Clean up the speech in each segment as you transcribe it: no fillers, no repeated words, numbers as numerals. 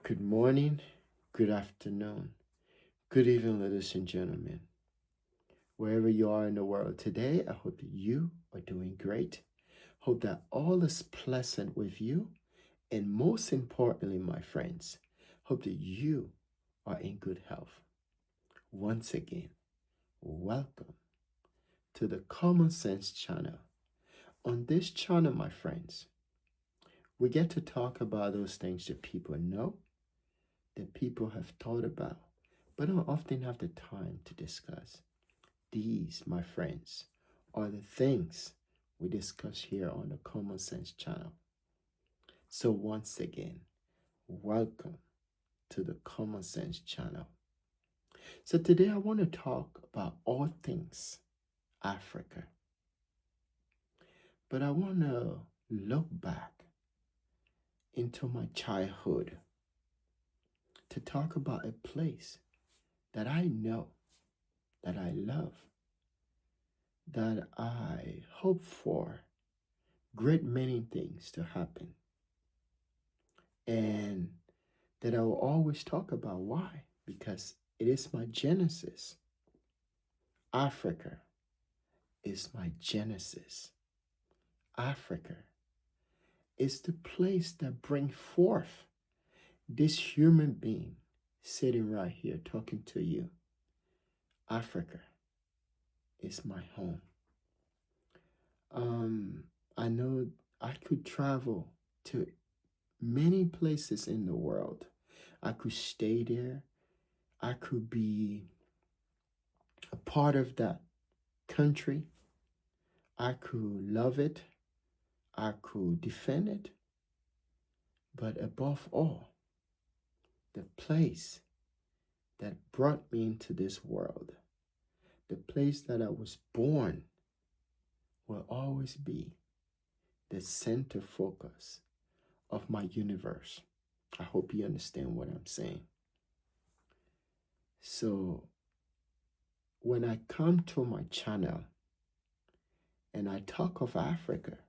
Good morning, good afternoon, good evening, ladies and gentlemen. Wherever you are in the world today, I hope that you are doing great. Hope that all is pleasant with you. And most importantly, my friends, hope that you are in good health. Once again, welcome to the Common Sense channel. On this channel, my friends, we get to talk about those things that people know, that people have thought about, but don't often have the time to discuss. These, my friends, are the things we discuss here on the Common Sense channel. So, once again, welcome to the Common Sense channel. So, today I want to talk about all things Africa, but I want to look back into my childhood to talk about a place that I know, that I love, that I hope for great many things to happen, and that I will always talk about. Why? Because it is my genesis. Africa is my genesis. Africa is the place that brings forth this human being sitting right here talking to you. Africa is my home. I know I could travel to many places in the world. I could stay there. I could be a part of that country. I could love it. I could defend it. But above all, the place that brought me into this world, the place that I was born, will always be the center focus of my universe. I hope you understand what I'm saying. So, when I come to my channel and I talk of Africa,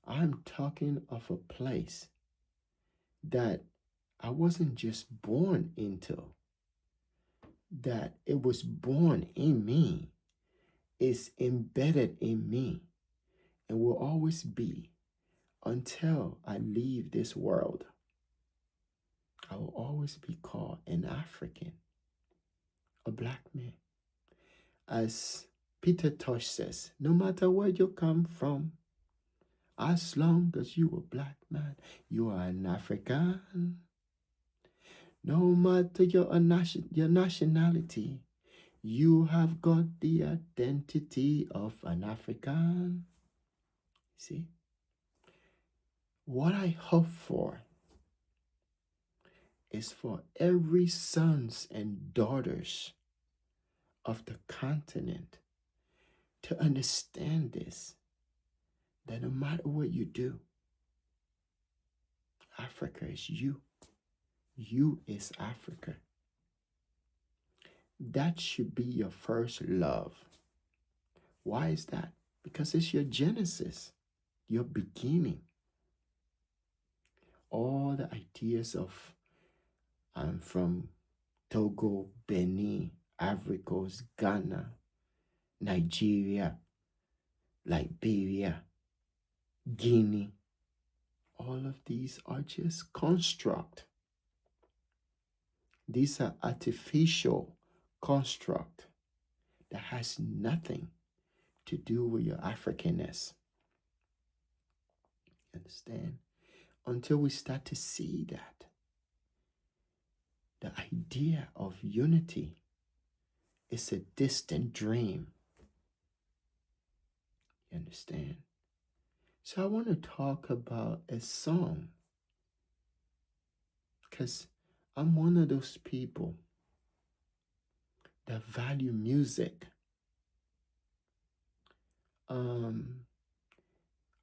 I'm talking of a place that I wasn't just born into, that it was born in me, is embedded in me, and will always be until I leave this world. I will always be called an African, a black man. As Peter Tosh says, no matter where you come from, as long as you a black man, you are an African. No matter your nationality, you have got the identity of an African. See? What I hope for is for every sons and daughters of the continent to understand this, that no matter what you do, Africa is you. You is Africa. That should be your first love. Why is that? Because it's your genesis, your beginning. All the ideas of I'm from Togo, Benin, Ivory Coast, Ghana, Nigeria, Liberia, Guinea, all of these are just construct. These are artificial construct that has nothing to do with your Africanness. Understand? Until we start to see that the idea of unity is a distant dream. You understand? So I want to talk about a song, because I'm one of those people that value music.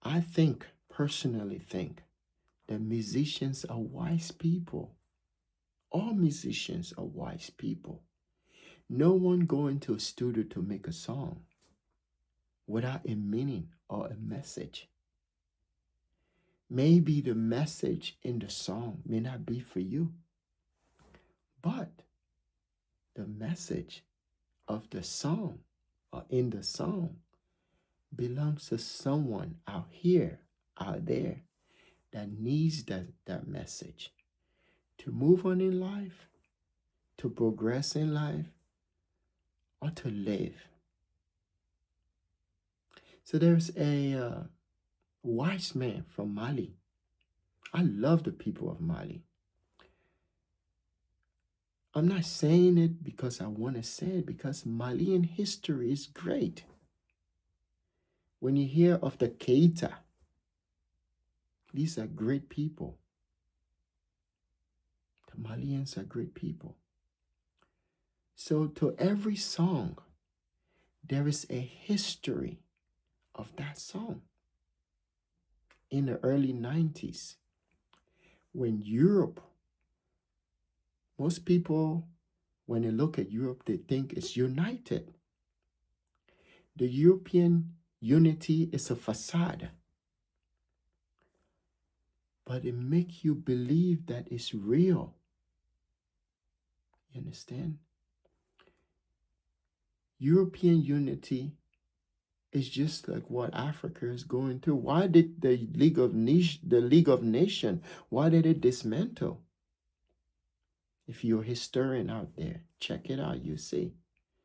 I personally think that musicians are wise people. All musicians are wise people. No one go into a studio to make a song without a meaning or a message. Maybe the message in the song may not be for you, but the message of the song or in the song belongs to someone out here, out there that needs that message to move on in life, to progress in life, or to live. So there's a wise man from Mali. I love the people of Mali. I'm not saying it because I want to say it, because Malian history is great. When you hear of the Keita, these are great people. The Malians are great people. So to every song, there is a history of that song. In the early 90s, when Europe, most people, when they look at Europe, they think it's united. The European unity is a facade, but it makes you believe that it's real. You understand? European unity is just like what Africa is going through. Why did the League of Nations, why did it dismantle? If you're a historian out there, check it out, you see.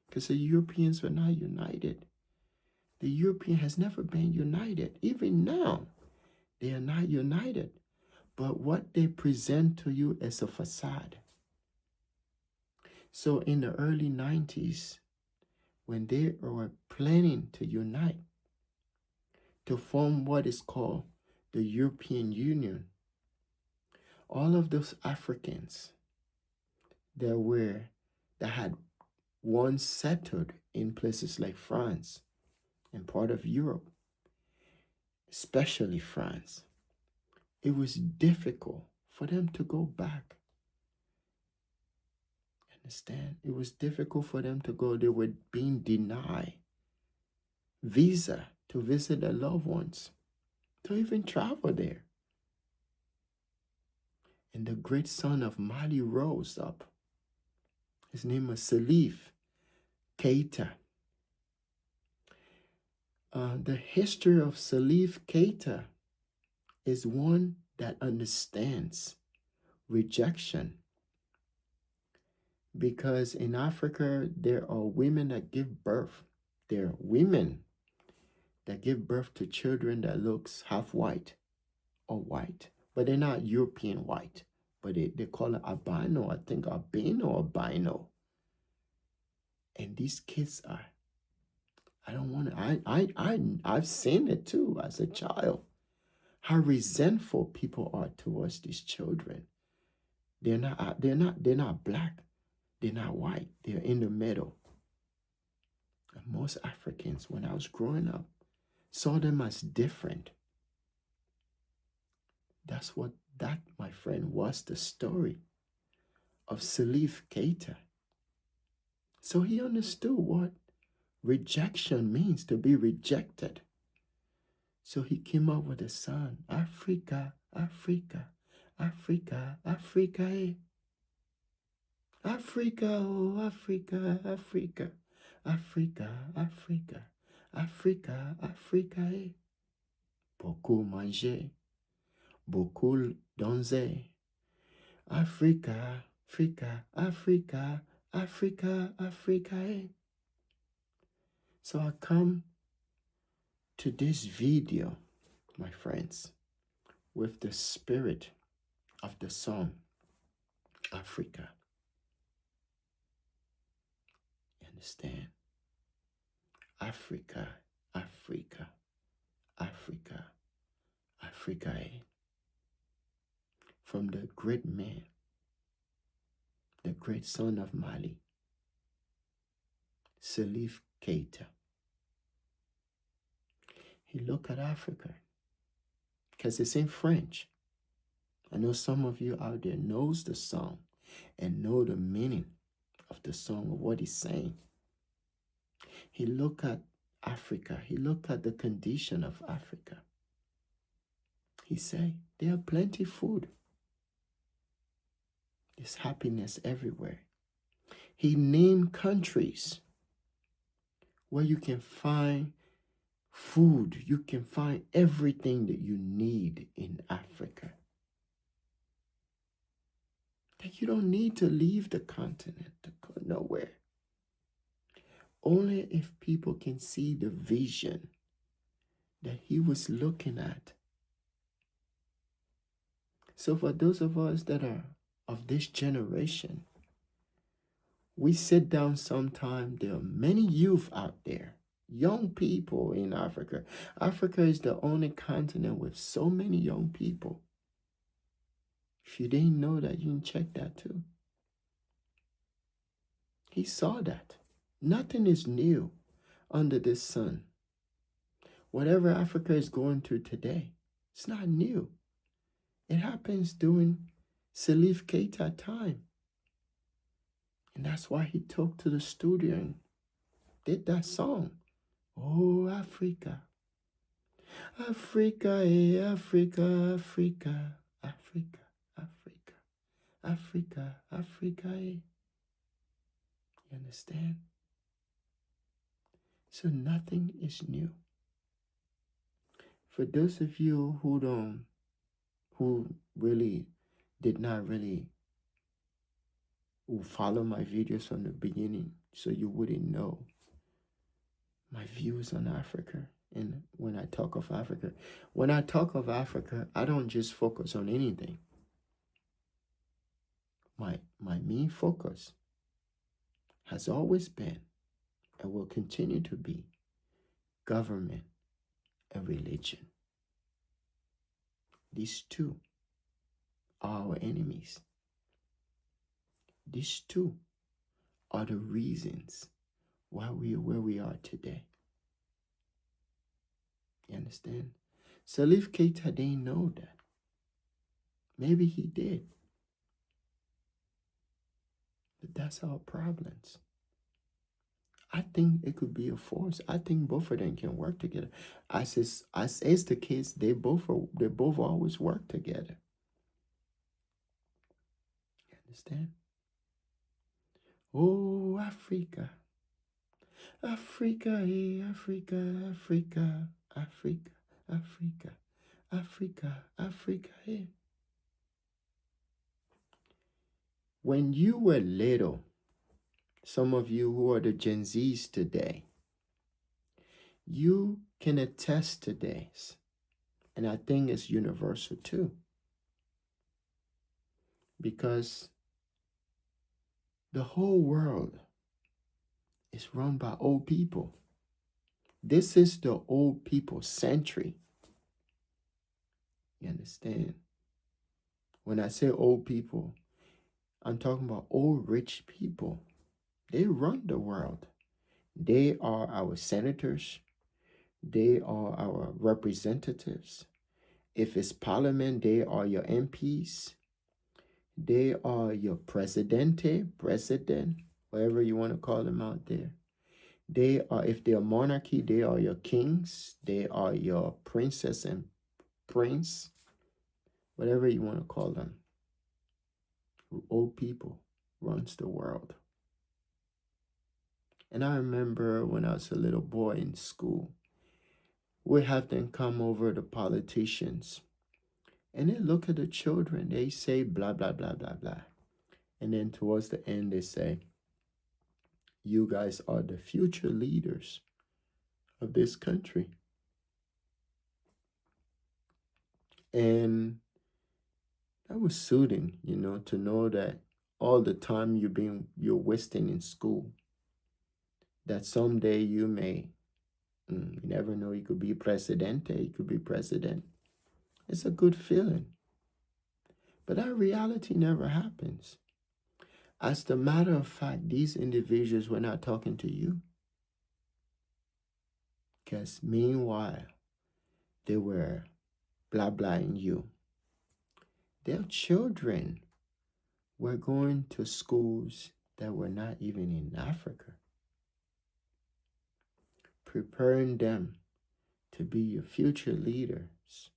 Because the Europeans were not united. The European has never been united. Even now, they are not united. But what they present to you is a facade. So in the early 90s, when they were planning to unite, to form what is called the European Union, all of those Africans that had once settled in places like France and part of Europe, especially France, it was difficult for them to go back. Understand? It was difficult for them to go. They were being denied visa to visit their loved ones, to even travel there. And the great son of Mali rose up. His name was Salif Keita. The history of Salif Keita is one that understands rejection. Because in Africa, there are women that give birth. There are women that give birth to children that looks half white or white. But they're not European white. But they call it albino, I think albino. And these kids are, I don't want to, I've seen it too as a child. How resentful people are towards these children. They're not black. They're not white. They're in the middle. And most Africans, when I was growing up, saw them as different. That's what that, my friend, was the story of Salif Keita. So he understood what rejection means, to be rejected. So he came up with a song, Africa, Africa, Africa, Africa, eh. Africa, oh Africa, Africa, Africa, Africa, Africa, Africa, eh. Beaucoup manger, beaucoup danser. Africa, Africa, Africa, Africa, Africa, eh. So I come to this video, my friends, with the spirit of the song, Africa. You understand? Africa, Africa, Africa, Africa, eh. From the great man, the great son of Mali, Salif Keita. He looked at Africa because it's in French. I know some of you out there knows the song and know the meaning of the song, of what he's saying. He looked at Africa. He looked at the condition of Africa. He said, there are plenty food. There's happiness everywhere. He named countries where you can find food. You can find everything that you need in Africa. That you don't need to leave the continent to go nowhere. Only if people can see the vision that he was looking at. So for those of us that are of this generation, we sit down sometime. There are many youth out there, young people in Africa. Africa is the only continent with so many young people. If you didn't know that, you can check that too. He saw that. Nothing is new under this sun. Whatever Africa is going through today, it's not new. It happens during Salif Keita time. And that's why he took to the studio and did that song. Oh, Africa. Africa, Africa, Africa, Africa, Africa, Africa, Africa, You understand? So nothing is new. For those of you who really did not really who follow my videos from the beginning, so you wouldn't know my views on Africa. And when I talk of Africa, I don't just focus on anything. My main focus has always been and will continue to be government and religion. These two are our enemies. These two are the reasons why we are where we are today. You understand? Salif Keita didn't know that. Maybe he did. But that's our problems. I think it could be a force. I think both of them can work together. As the kids, they both always work together. You understand? Oh, Africa. Africa, Africa, Africa, Africa, Africa, Africa, Africa, When you were little, some of you who are the Gen Zs today, you can attest to this. And I think it's universal too. Because the whole world is run by old people. This is the old people century. You understand? When I say old people, I'm talking about old rich people. They run the world. They are our senators. They are our representatives. If it's parliament, they are your MPs. They are your president, whatever you want to call them out there. They are, if they're monarchy, they are your kings. They are your princess and prince, whatever you want to call them. Old people runs the world. And I remember when I was a little boy in school, we have them come over the politicians and they look at the children. They say blah, blah, blah, blah, blah. And then towards the end, they say, you guys are the future leaders of this country. And that was soothing, to know that all the time you're wasting in school, that someday you may, you never know, you could be presidente, you could be president. It's a good feeling. But that reality never happens. As a matter of fact, these individuals were not talking to you. Because meanwhile, they were blah blahing you. Their children were going to schools that were not even in Africa, preparing them to be your future leaders.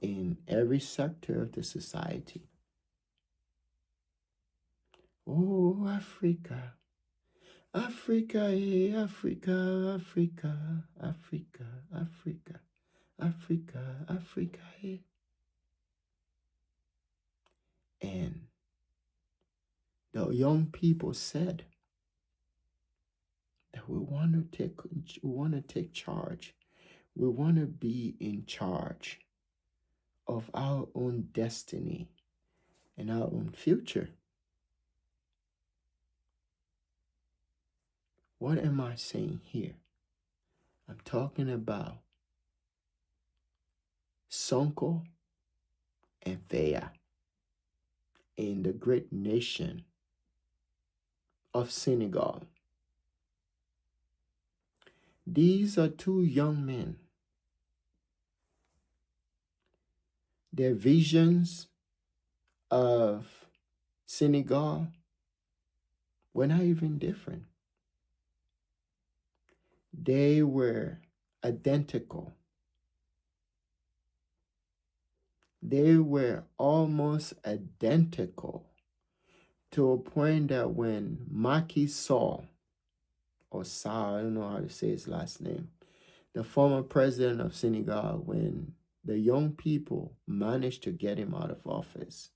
in every sector of the society. Oh, Africa, Africa, Africa, Africa, Africa, Africa, Africa, Africa, And the young people said that we want to take charge. We want to be in charge of our own destiny and our own future. What am I saying here? I'm talking about Sonko and Veya in the great nation of Senegal. These are two young men. Their visions of Senegal were not even different. They were identical. They were almost identical to a point that when Macky Sall, or Sall, I don't know how to say his last name, the former president of Senegal, when the young people managed to get him out of office,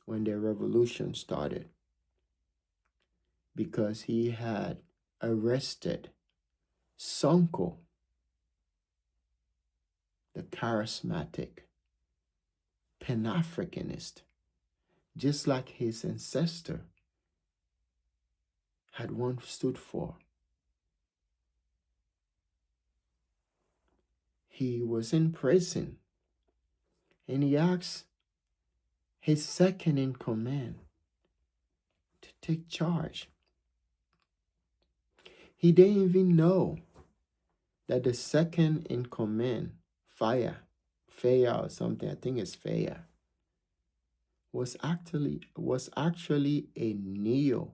when their revolution started, because he had arrested Sonko, the charismatic Pan-Africanist, just like his ancestor had once stood for. He was in prison, and he asked his second in command to take charge. He didn't even know that the second in command, Feya or something, I think it's Feya, was actually a neo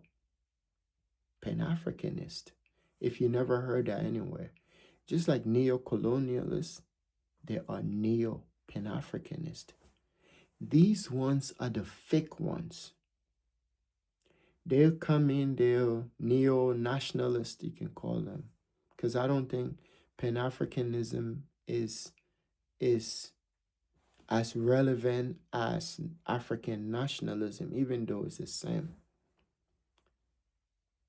Pan-Africanist. If you never heard that anywhere, just like neo-colonialists, they are neo Pan-Africanist. These ones are the fake ones. They'll come in, they're neo-nationalist, you can call them, because I don't think Pan-Africanism is as relevant as African nationalism, even though it's the same.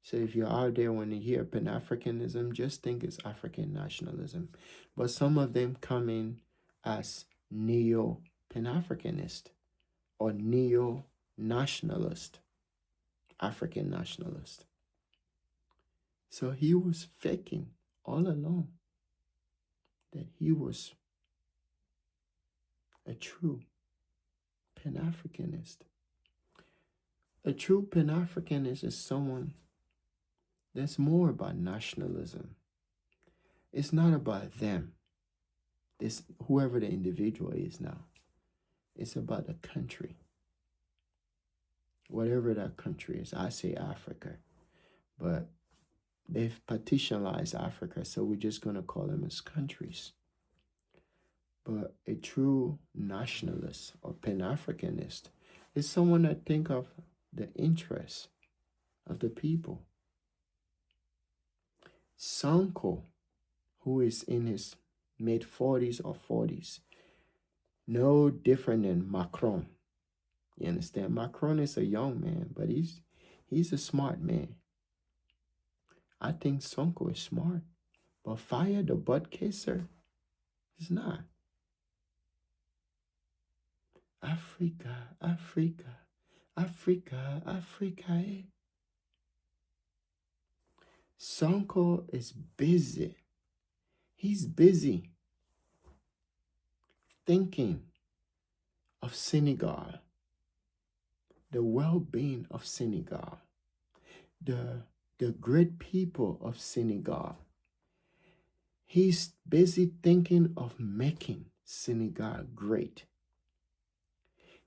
So if you're out there when you hear Pan-Africanism, just think it's African nationalism. But some of them come in as neo-Pan-Africanist or neo-nationalist, African nationalist. So he was faking all along that he was a true Pan-Africanist. A true Pan-Africanist is someone that's more about nationalism. It's not about them, this whoever the individual is now. It's about the country. Whatever that country is. I say Africa, but they've partitionalized Africa, so we're just going to call them as countries. But a true nationalist or Pan-Africanist is someone that think of the interests of the people. Sonko, who is in his mid-40s or 40s, no different than Macron. You understand? Macron is a young man, but he's a smart man. I think Sonko is smart, but Feya the butt kisser is not. Africa, Africa, Africa, Africa. Sonko is busy. He's busy thinking of Senegal, the well-being of Senegal, the great people of Senegal. He's busy thinking of making Senegal great,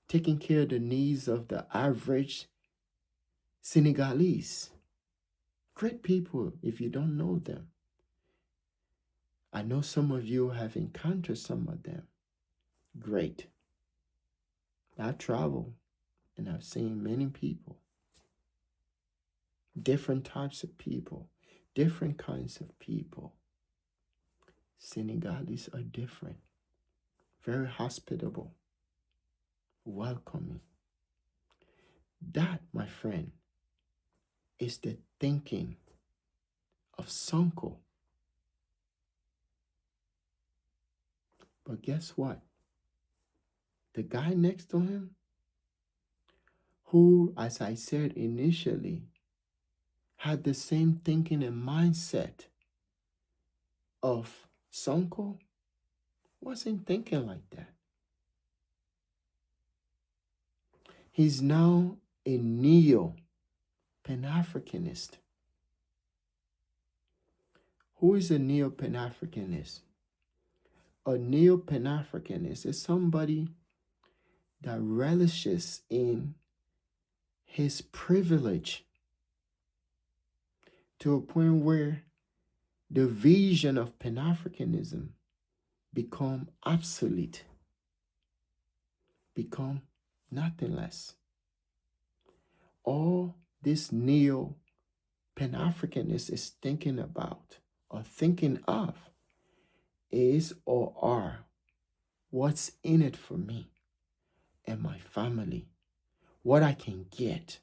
taking care of the needs of the average Senegalese. Great people, if you don't know them. I know some of you have encountered some of them. Great. I travel and I've seen many people, different types of people, different kinds of people. Senegalese are different, very hospitable, welcoming. That, my friend, is the thinking of Sonko. But guess what? The guy next to him, who, as I said initially, had the same thinking and mindset of Sonko, wasn't thinking like that. He's now a neo Pan-Africanist. Who is a neo Pan-Africanist? A neo Pan-Africanist is somebody that relishes in his privilege to a point where the vision of Pan-Africanism become obsolete, become nothing less. All this neo Pan-Africanist is thinking about or thinking of is or are what's in it for me and my family, what I can get,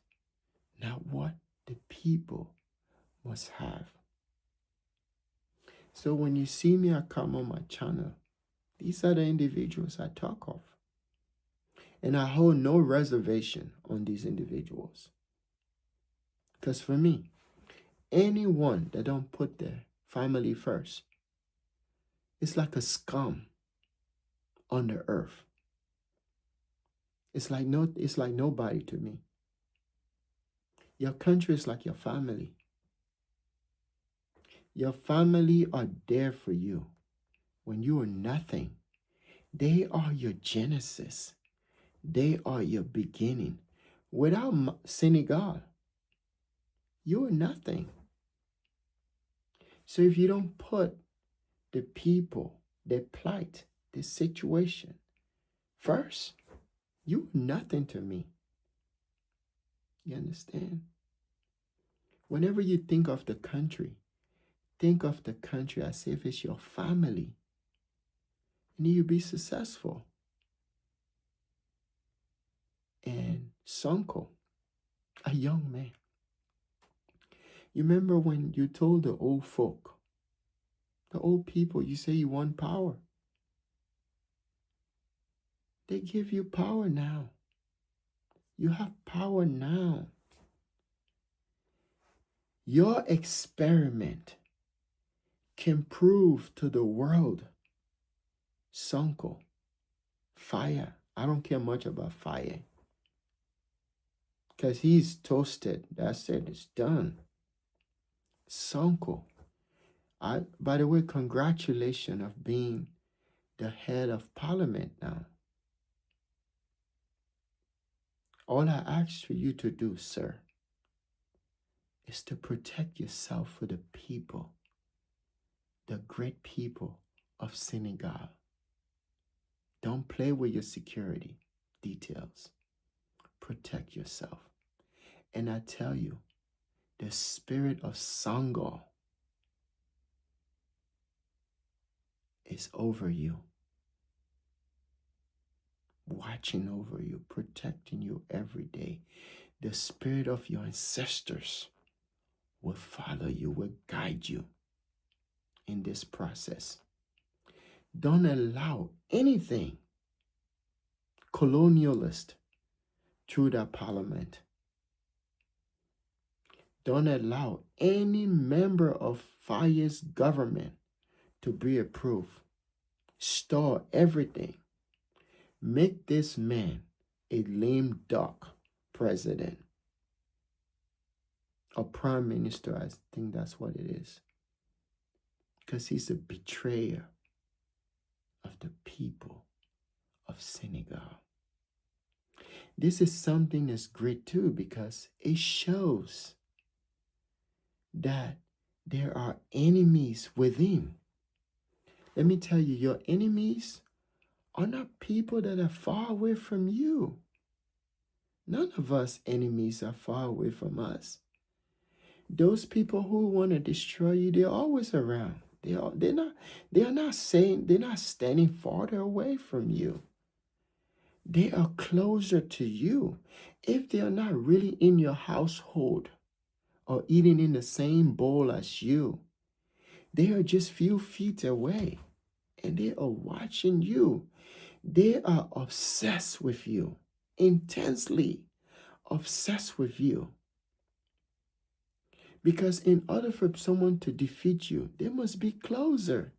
not what the people must have. So when you see me, I come on my channel, these are the individuals I talk of. And I hold no reservation on these individuals. Because for me, anyone that don't put their family first, it's like a scum on the earth. It's like nobody to me. Your country is like your family. Your family are there for you when you are nothing. They are your genesis. They are your beginning. Without Senegal, you are nothing. So if you don't put the people, their plight, the situation first, you are nothing to me. You understand? Whenever you think of the country as if it's your family, and you'll be successful. And Sonko, a young man, you remember when you told the old folk, the old people, you say you want power. They give you power now. You have power now. Your experiment can prove to the world, Sonko, fire. I don't care much about fire. Because he's toasted. That's it. It's done. Sonko. By the way, congratulations of being the head of parliament now. All I ask for you to do, sir, is to protect yourself for the people, the great people of Senegal. Don't play with your security details. Protect yourself. And I tell you, the spirit of Sonko is over you, watching over you, protecting you every day. The spirit of your ancestors will follow you, will guide you in this process. Don't allow anything colonialist through that parliament. Don't allow any member of Faye's government to be approved. Store everything. Make this man a lame duck president. Or prime minister, I think that's what it is. Because he's a betrayer of the people of Senegal. This is something that's great too, because it shows that there are enemies within. Let me tell you, your enemies are not people that are far away from you. None of us enemies are far away from us. Those people who want to destroy you, they're always around. They're not standing farther away from you. They are closer to you. If they are not really in your household or eating in the same bowl as you, they are just few feet away and they are watching you. They are obsessed with you, intensely obsessed with you. Because in order for someone to defeat you, they must be closer.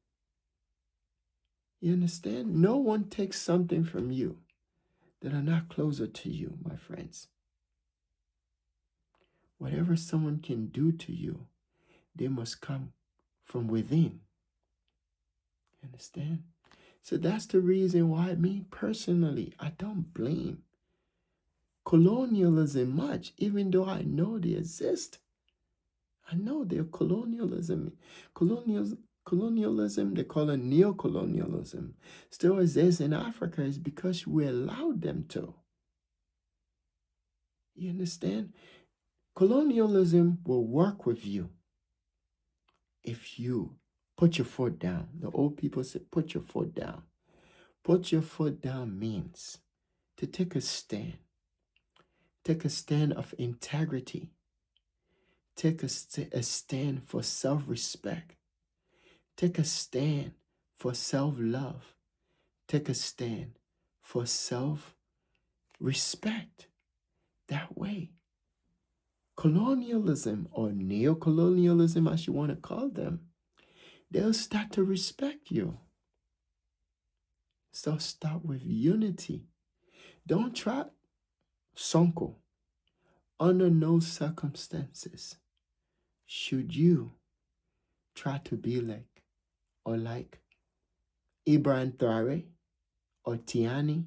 You understand? No one takes something from you that are not closer to you, my friends. Whatever someone can do to you, they must come from within. You understand? So that's the reason why me personally, I don't blame colonialism much, even though I know they exist. I know they're colonialism, they call it neocolonialism, still exists in Africa is because we allowed them to. You understand? Colonialism will work with you if you put your foot down. The old people say, put your foot down. Put your foot down means to take a stand. Take a stand of integrity. Take a stand for self-respect. Take a stand for self-love. Take a stand for self-respect. That way, colonialism or neocolonialism, as you want to call them, they'll start to respect you. So start with unity. Don't try Sonko. Under no circumstances should you try to be like Ibrahim Traore or Tiani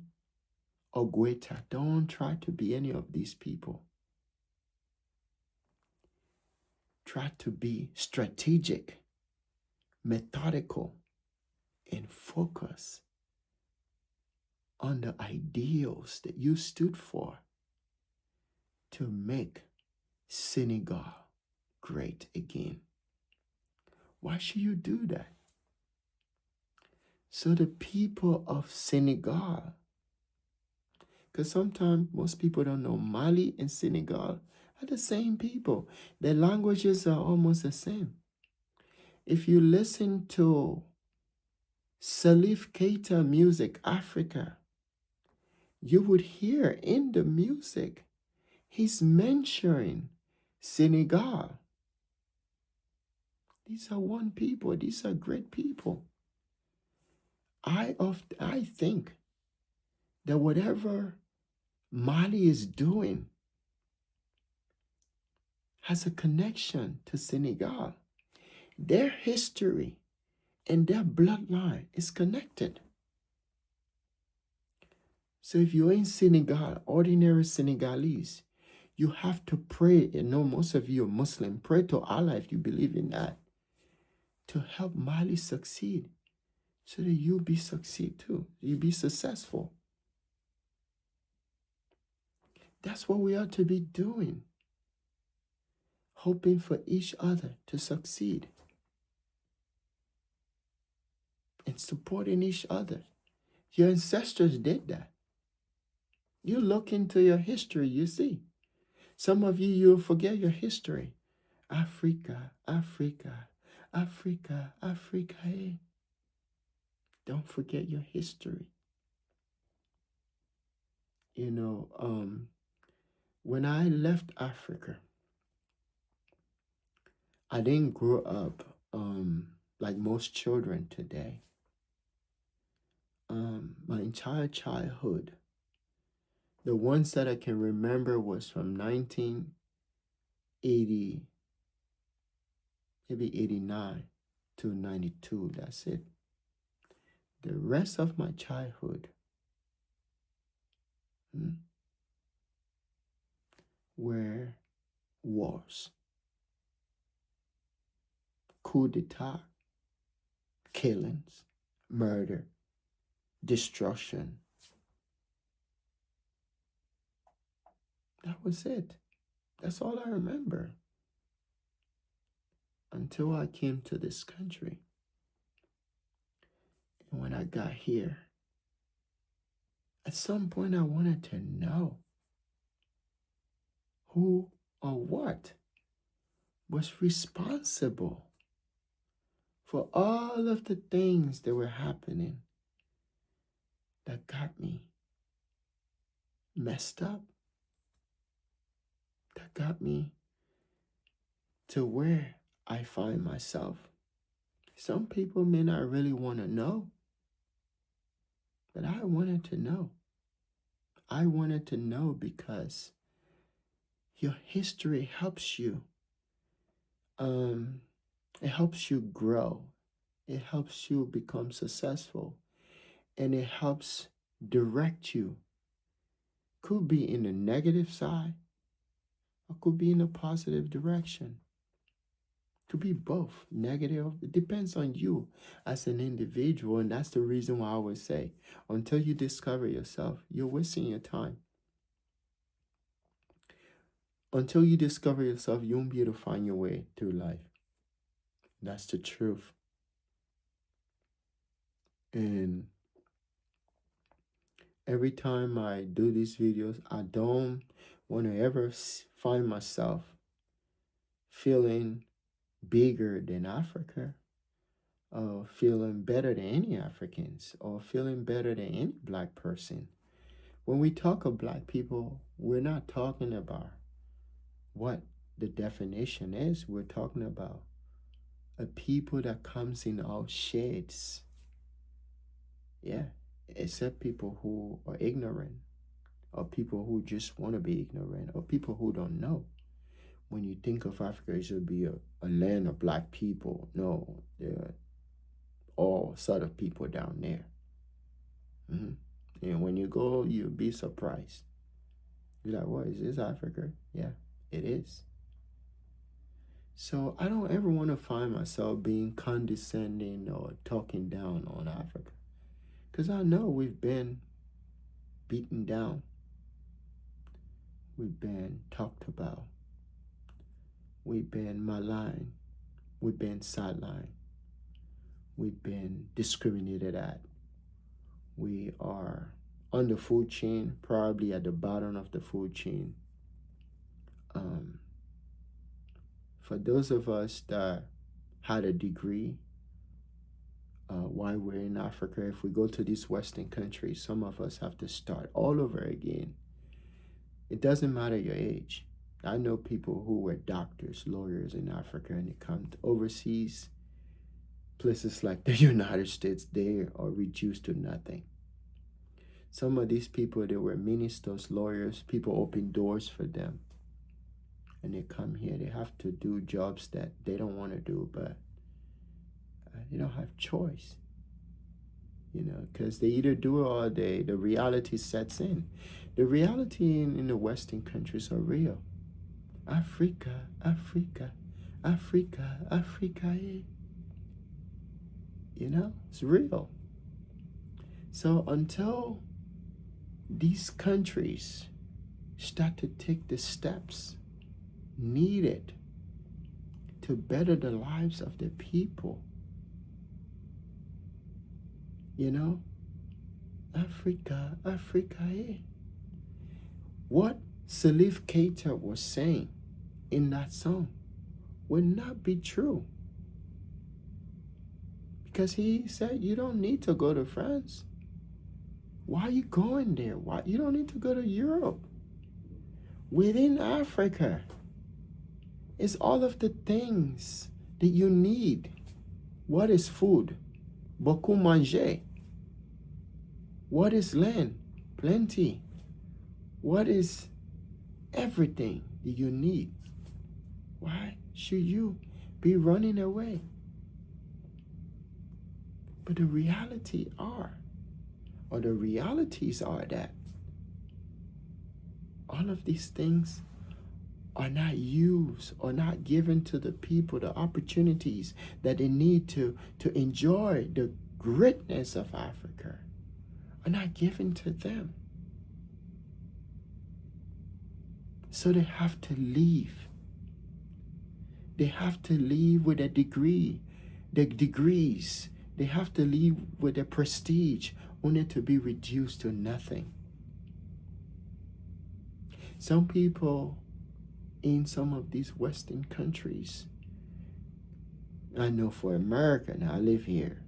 or Guetta. Don't try to be any of these people. Try to be strategic, methodical, and focus on the ideals that you stood for to make Senegal great again. Why should you do that? So the people of Senegal, because sometimes most people don't know, Mali and Senegal are the same people. Their languages are almost the same. If you listen to Salif Keita music, Africa, you would hear in the music, he's mentioning Senegal. These are one people. These are great people. I think that whatever Mali is doing has a connection to Senegal. Their history and their bloodline is connected. So if you're in Senegal, ordinary Senegalese, you have to pray. You know, most of you are Muslim. Pray to Allah if you believe in that, to help Mali succeed, so that you be succeed too. You be successful. That's what we ought to be doing. Hoping for each other to succeed. And supporting each other. Your ancestors did that. You look into your history, you see. Some of you, you'll forget your history. Africa, Africa, Africa, Africa. Hey. Don't forget your history. You know, when I left Africa, I didn't grow up like most children today. My entire childhood, the ones that I can remember was from 1980, maybe 89 to 92. That's it. The rest of my childhood were wars, coup d'etat, killings, murder, destruction. That was it. That's all I remember. Until I came to this country. And when I got here, at some point I wanted to know who or what was responsible for all of the things that were happening that got me messed up, that got me to where I find myself. Some people may not really want to know, but I wanted to know. I wanted to know because your history helps you. It helps you grow. It helps you become successful. And it helps direct you. Could be in the negative side, or could be in a positive direction. Could be both, negative. It depends on you as an individual. And that's the reason why I always say, until you discover yourself, you're wasting your time. Until you discover yourself, you won't be able to find your way through life. That's the truth. And every time I do these videos, I don't want to ever find myself feeling bigger than Africa, or feeling better than any Africans, or feeling better than any black person. When we talk of black people, we're not talking about what the definition is. We're talking about a people that comes in all shades. Yeah, except people who are ignorant, or people who just want to be ignorant, or people who don't know. When you think of Africa, it should be a land of black people. No, there are all sort of people down there. And when you go, you'll be surprised. You're like, what, is this Africa? Yeah, it is. So I don't ever want to find myself being condescending or talking down on Africa. Because I know we've been beaten down. We've been talked about. We've been maligned. We've been sidelined. We've been discriminated at. We are on the food chain, probably at the bottom of the food chain. For those of us that had a degree, while we're in Africa, if we go to these Western countries, some of us have to start all over again. It doesn't matter your age. I know people who were doctors, lawyers in Africa, and they come to overseas, places like the United States, they are reduced to nothing. Some of these people, they were ministers, lawyers, people open doors for them. And they come here, they have to do jobs that they don't want to do, but they don't have choice. You know, because they either do it or the reality sets in. The reality in the Western countries are real. Africa, Africa, Africa, Africa, eh? You know, it's real. So until these countries start to take the steps needed to better the lives of the people, you know, Africa, Africa, eh? What Salif Keita was saying in that song would not be true. Because he said, you don't need to go to France. Why are you going there? Why? You don't need to go to Europe. Within Africa is all of the things that you need. What is food? Beaucoup manger. What is land? Plenty. What is everything that you need? Why should you be running away? But the realities are that all of these things are not used or not given to the people the opportunities that they need to enjoy the greatness of Africa. are not given to them. So they have to leave. They have to leave with a degree, the degrees. They have to leave with a prestige, only to be reduced to nothing. Some people in some of these Western countries, I know for America, and I live here,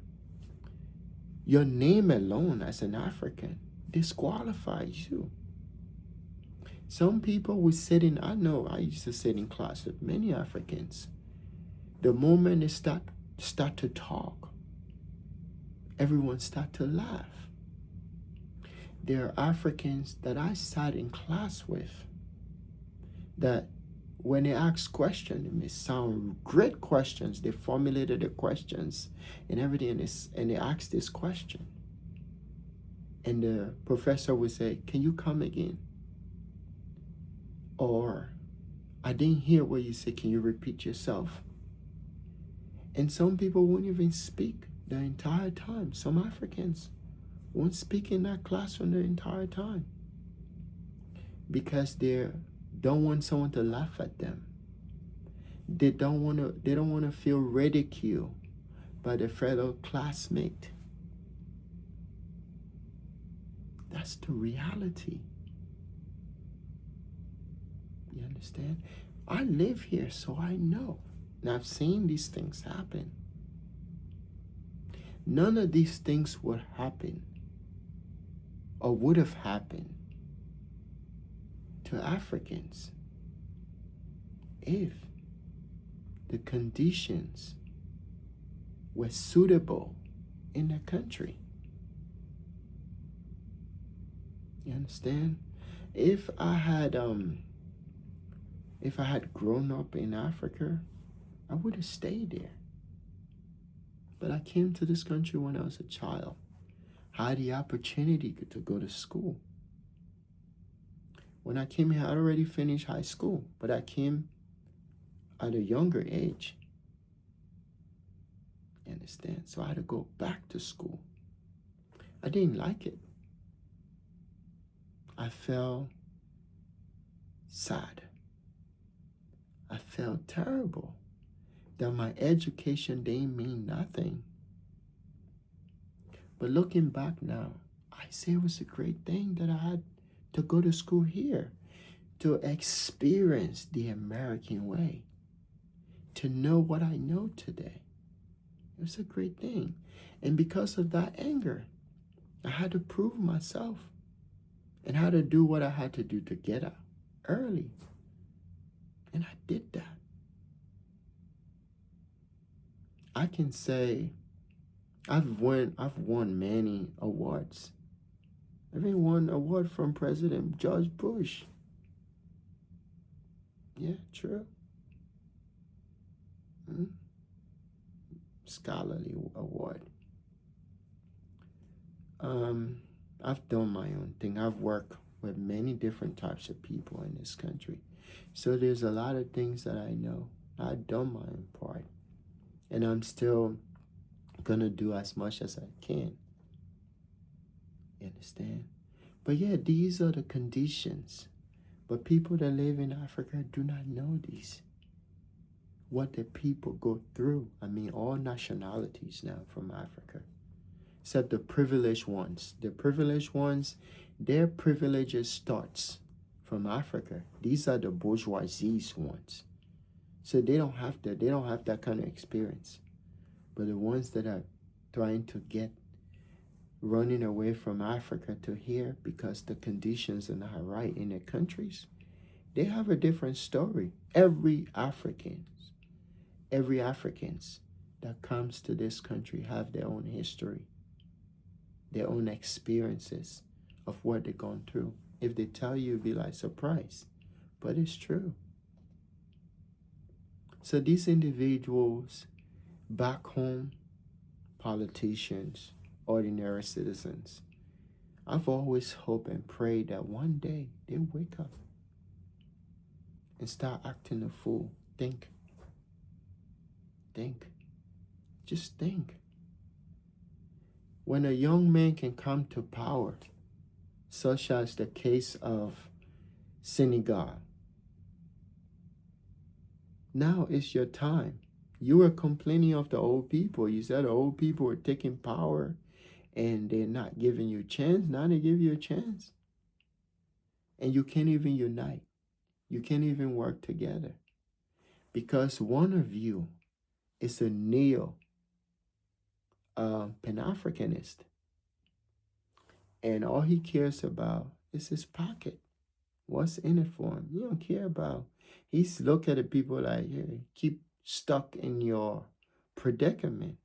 your name alone as an African disqualifies you. Some people will sit in, I know I used to sit in class with many Africans. The moment they start to talk, everyone start to laugh. There are Africans that I sat in class with that when they ask questions, it may sound great questions. They formulated the questions and everything, and they asked this question. And the professor would say, "Can you come again?" Or, "I didn't hear what you said. Can you repeat yourself?" And some people won't even speak the entire time. Some Africans won't speak in that classroom the entire time because they don't want someone to laugh at them. They don't want to feel ridiculed by their fellow classmate. That's the reality. You understand? I live here, so I know. And I've seen these things happen. None of these things would happen or would have happened to Africans if the conditions were suitable in the country. You understand? If I had grown up in Africa, I would have stayed there. But I came to this country when I was a child. I had the opportunity to go to school. When I came here, I had already finished high school, but I came at a younger age. You understand? So I had to go back to school. I didn't like it. I felt sad. I felt terrible that my education didn't mean nothing. But looking back now, I say it was a great thing that I had to go to school here, to experience the American way, to know what I know today. It was a great thing. And because of that anger, I had to prove myself and how to do what I had to do to get out early. And I did that. I can say I've won many awards. I've even won an award from President George Bush. Yeah, true. Scholarly award. I've done my own thing. I've worked with many different types of people in this country. So there's a lot of things that I know. I've done my own part. And I'm still gonna do as much as I can. You understand? But yeah, these are the conditions. But people that live in Africa do not know these. What the people go through. I mean, all nationalities now from Africa. Except the privileged ones. The privileged ones, their privileges starts from Africa. These are the bourgeoisie ones. So they don't have that kind of experience. But the ones that are trying to get running away from Africa to here because the conditions are not right in their countries, they have a different story. Every Africans that comes to this country have their own history, their own experiences of what they've gone through. If they tell you, you'll be like surprised, but it's true. So these individuals back home, politicians, ordinary citizens, I've always hoped and prayed that one day they'll wake up and start acting a fool. Think. Just think. When a young man can come to power, such as the case of Senegal, now is your time. You were complaining of the old people. You said the old people were taking power and they're not giving you a chance. Now they give you a chance. And you can't even unite. You can't even work together. Because one of you is a neo Pan-Africanist. And all he cares about is his pocket. What's in it for him? You don't care about. He's look at the people like, hey, keep stuck in your predicament.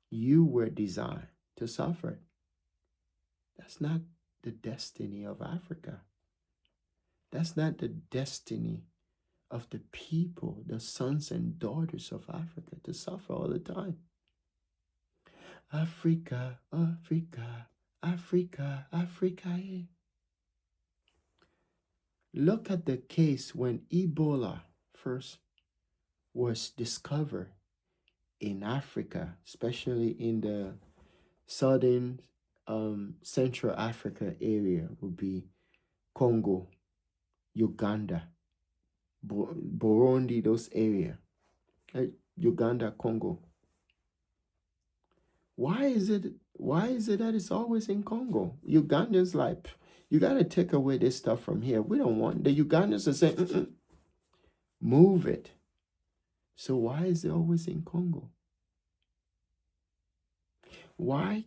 You were designed to suffer. That's not the destiny of Africa. That's not the destiny of the people, the sons and daughters of Africa, to suffer all the time. Africa, Africa, Africa, Africa. Yeah. Look at the case when Ebola first was discovered in Africa, especially in the southern Central Africa area, would be Congo, Uganda, Burundi, those areas. Uganda, Congo. Why is it that it's always in Congo? Ugandans like, you got to take away this stuff from here. We don't want. The Ugandans are saying, move it. So why is it always in Congo? Why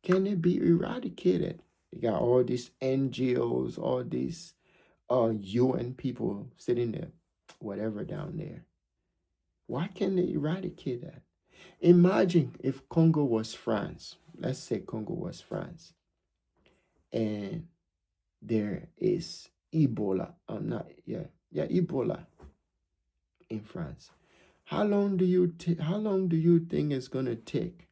can it be eradicated? You got all these NGOs, all these UN people sitting there, whatever down there. Why can't they eradicate that? Imagine if Congo was France. Let's say Congo was France. And there is Ebola. Ebola in France. How long do you think it's gonna take?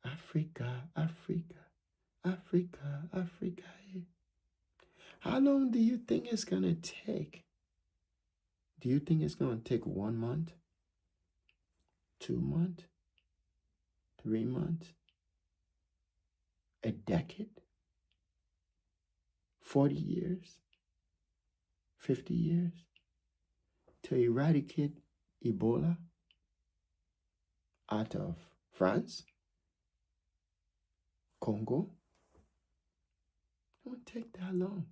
Africa, Africa, Africa, Africa. How long do you think it's gonna take? Do you think it's gonna take 1 month? 2 months? 3 months? A decade? 40 years? 50 years? To eradicate Ebola out of France? Congo? It won't take that long.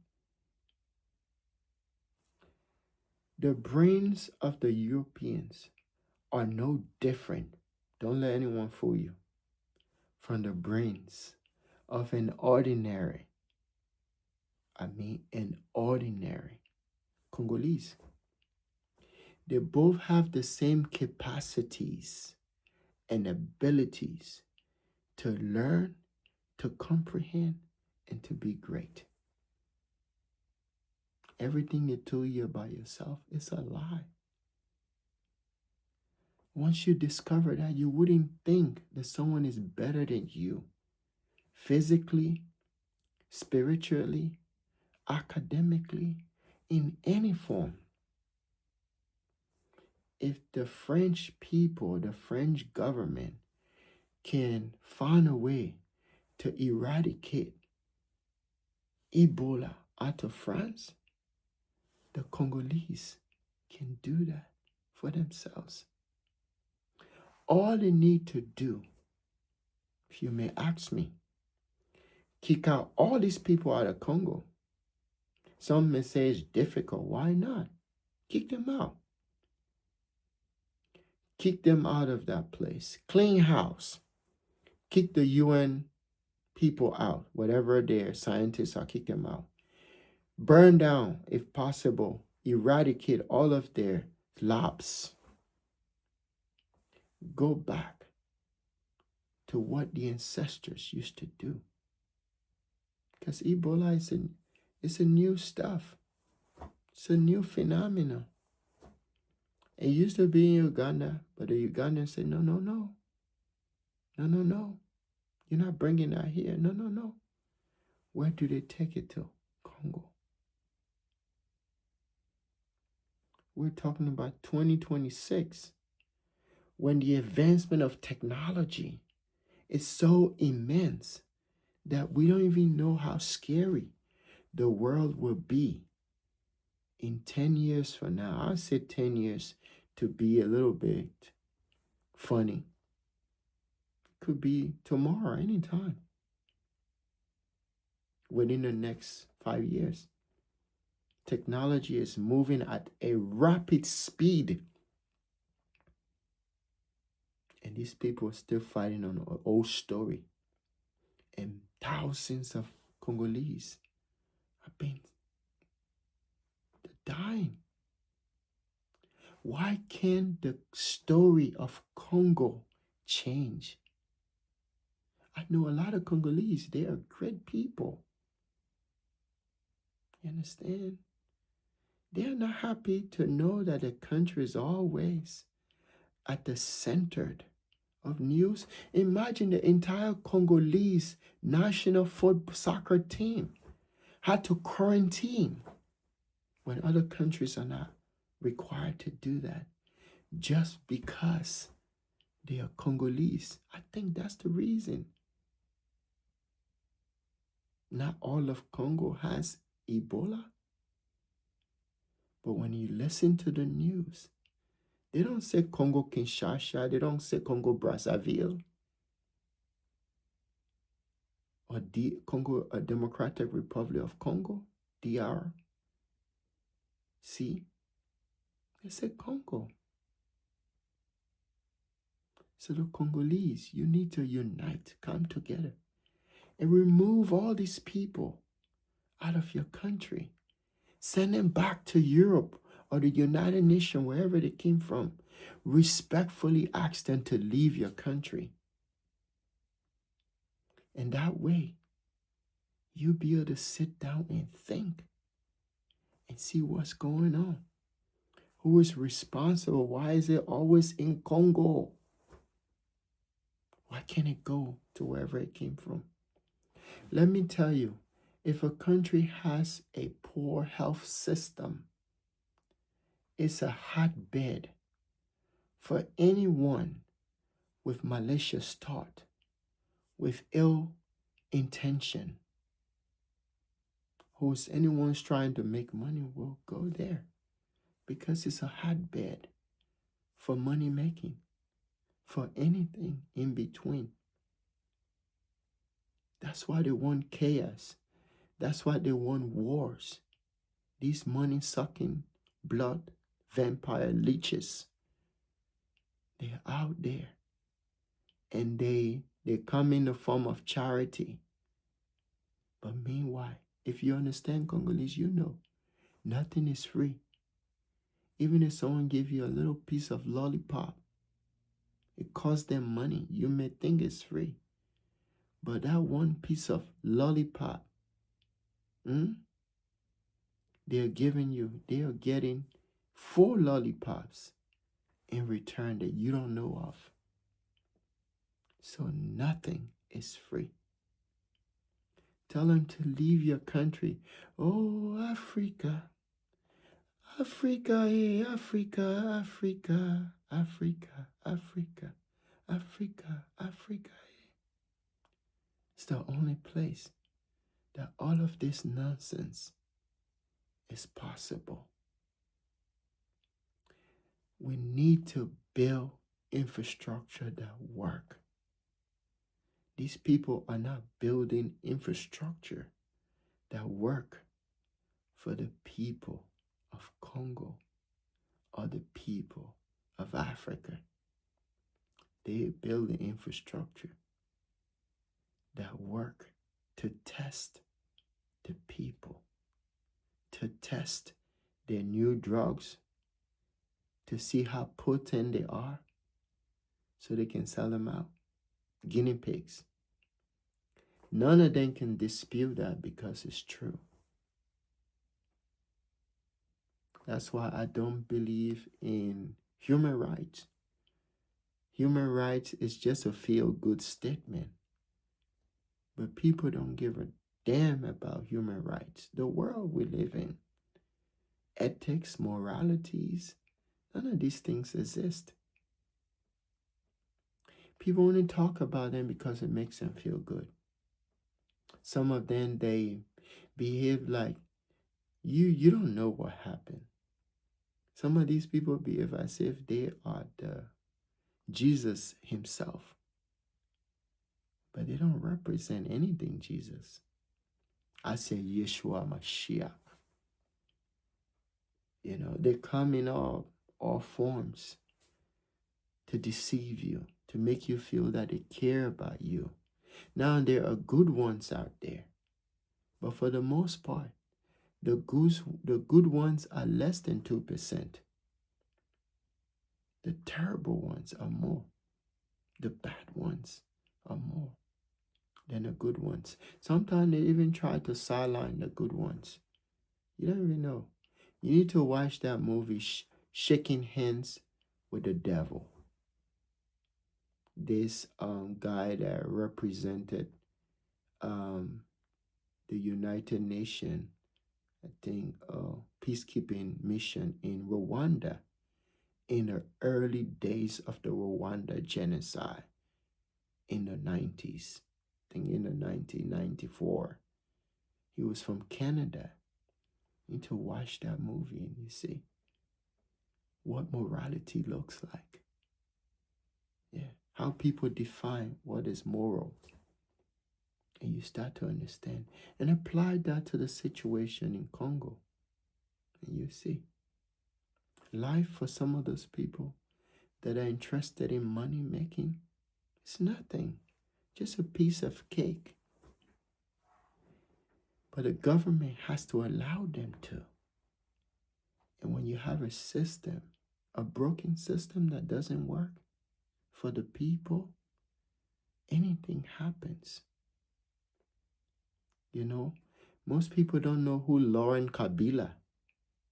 The brains of the Europeans are no different, don't let anyone fool you, from the brains of an ordinary Congolese. They both have the same capacities and abilities to learn, to comprehend, and to be great. Everything they told you about yourself is a lie. Once you discover that, you wouldn't think that someone is better than you, physically, spiritually, academically, in any form. If the French people, the French government, can find a way to eradicate Ebola out of France, the Congolese can do that for themselves. All they need to do, if you may ask me, kick out all these people out of Congo. Some may say it's difficult. Why not? Kick them out. Kick them out of that place. Clean house. Kick the UN people out. Whatever their scientists are, kick them out. Burn down, if possible. Eradicate all of their labs. Go back to what the ancestors used to do. Because Ebola is a new stuff. It's a new phenomenon. It used to be in Uganda, but the Ugandans said, no. You're not bringing that here. No. Where do they take it to? Congo. We're talking about 2026, when the advancement of technology is so immense that we don't even know how scary the world will be in 10 years from now. I say 10 years to be a little bit funny. Could be tomorrow, anytime, within the next 5 years. Technology is moving at a rapid speed. And these people are still fighting on an old story. And thousands of Congolese have been dying. Why can't the story of Congo change? I know a lot of Congolese, they are great people. You understand? They are not happy to know that the country is always at the center of news. Imagine the entire Congolese national soccer team had to quarantine when other countries are not required to do that just because they are Congolese. I think that's the reason. Not all of Congo has Ebola. But when you listen to the news, they don't say Congo Kinshasa, they don't say Congo Brazzaville, or Congo Democratic Republic of Congo, DR. See, they say Congo. So the Congolese, you need to unite, come together, and remove all these people out of your country. Send them back to Europe or the United Nations, wherever they came from. Respectfully ask them to leave your country. And that way, you'll be able to sit down and think and see what's going on. Who is responsible? Why is it always in Congo? Why can't it go to wherever it came from? Let me tell you, if a country has a poor health system, it's a hotbed for anyone with malicious thought, with ill intention. Anyone's trying to make money will go there because it's a hotbed for money making, for anything in between. That's why they want chaos. That's why they want wars. These money-sucking, blood, vampire leeches, they're out there. And they come in the form of charity. But meanwhile, if you understand Congolese, you know, nothing is free. Even if someone gives you a little piece of lollipop, it costs them money. You may think it's free. But that one piece of lollipop, they're giving you, they are getting 4 lollipops in return that you don't know of. So nothing is free. Tell them to leave your country. Oh, Africa. Africa, hey, Africa, Africa, Africa, Africa, Africa, Africa. It's the only place that all of this nonsense is possible. We need to build infrastructure that work. These people are not building infrastructure that work for the people of Congo or the people of Africa. They build infrastructure that work to test the people, to test their new drugs, to see how potent they are, so they can sell them out. Guinea pigs. None of them can dispute that because it's true. That's why I don't believe in human rights. Human rights is just a feel-good statement. But people don't give a damn about human rights. The world we live in, ethics, moralities, none of these things exist. People only talk about them because it makes them feel good. Some of them, they behave like you don't know what happened. Some of these people behave as if they are the Jesus himself, but they don't represent anything Jesus. I say Yeshua Mashiach. They come in all forms to deceive you, to make you feel that they care about you. Now, there are good ones out there, but for the most part, the good ones are less than 2%. The terrible ones are more. The bad ones are more than the good ones. Sometimes they even try to sideline the good ones. You don't even know. You need to watch that movie, Shaking Hands with the Devil. This guy that represented the United Nations, I think, peacekeeping mission in Rwanda in the early days of the Rwanda genocide in the 90s. I think in the 1994. He was from Canada. You need to watch that movie and you see what morality looks like. Yeah, how people define what is moral. And you start to understand and apply that to the situation in Congo. And you see, life for some of those people that are interested in money making, it's nothing, just a piece of cake. But the government has to allow them to. And when you have a system, a broken system that doesn't work for the people, anything happens. Most people don't know who Laurent Kabila.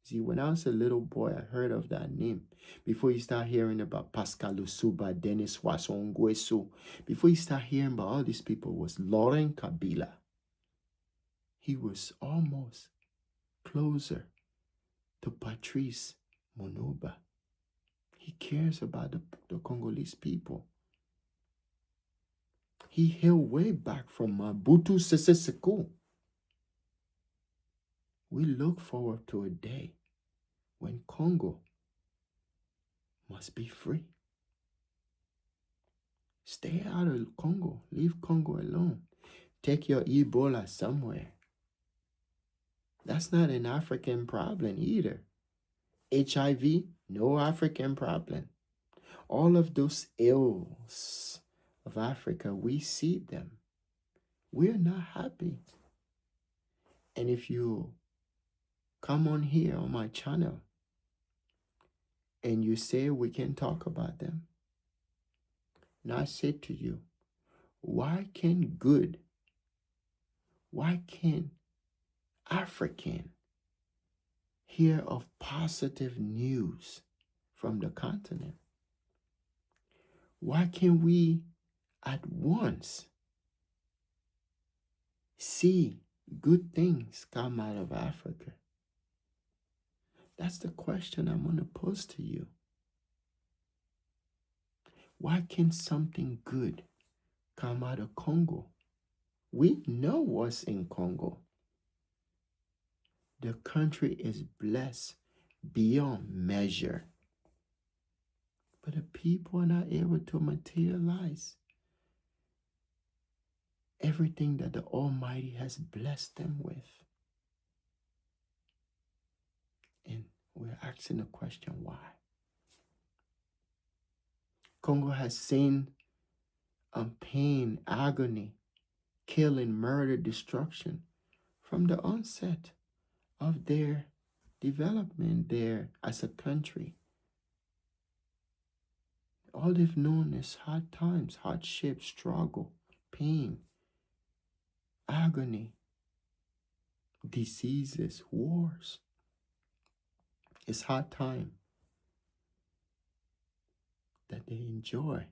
See, when I was a little boy, I heard of that name. Before you start hearing about Pascal Lissouba, Denis Sassou Nguesso, before you start hearing about all these people, was Laurent Kabila. He was almost closer to Patrice Munuba. He cares about the Congolese people. He hailed way back from Mobutu Sese Seko. We look forward to a day when Congo must be free. Stay out of Congo. Leave Congo alone. Take your Ebola somewhere. That's not an African problem either. HIV, no African problem. All of those ills of Africa, we see them. We're not happy. And if you come on here on my channel and you say we can talk about them, and I say to you, why can African hear of positive news from the continent? Why can we at once see good things come out of Africa? That's the question I'm going to pose to you. Why can something good come out of Congo? We know what's in Congo. The country is blessed beyond measure. But the people are not able to materialize everything that the Almighty has blessed them with. And we're asking the question, why? Congo has seen pain, agony, killing, murder, destruction from the onset of their development there as a country. All they've known is hard times, hardship, struggle, pain, agony, diseases, wars. It's hard time that they enjoy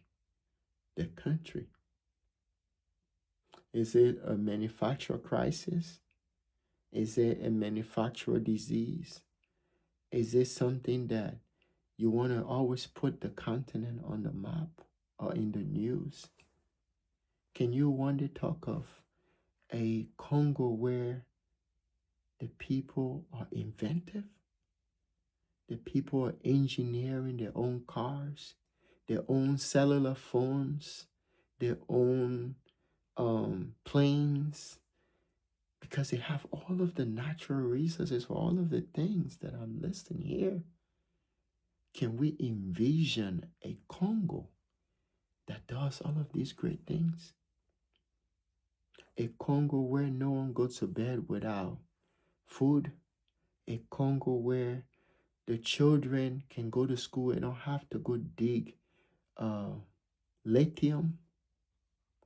their country. Is it a manufacturer crisis? Is it a manufacturer disease? Is it something that you want to always put the continent on the map? or in the news. Can you one day talk of a Congo where the people are inventive? The people are engineering their own cars, their own cellular phones, their own planes, because they have all of the natural resources for all of the things that I'm listing here. Can we envision a Congo that does all of these great things? A Congo where no one goes to bed without food. A Congo where the children can go to school and don't have to go dig lithium,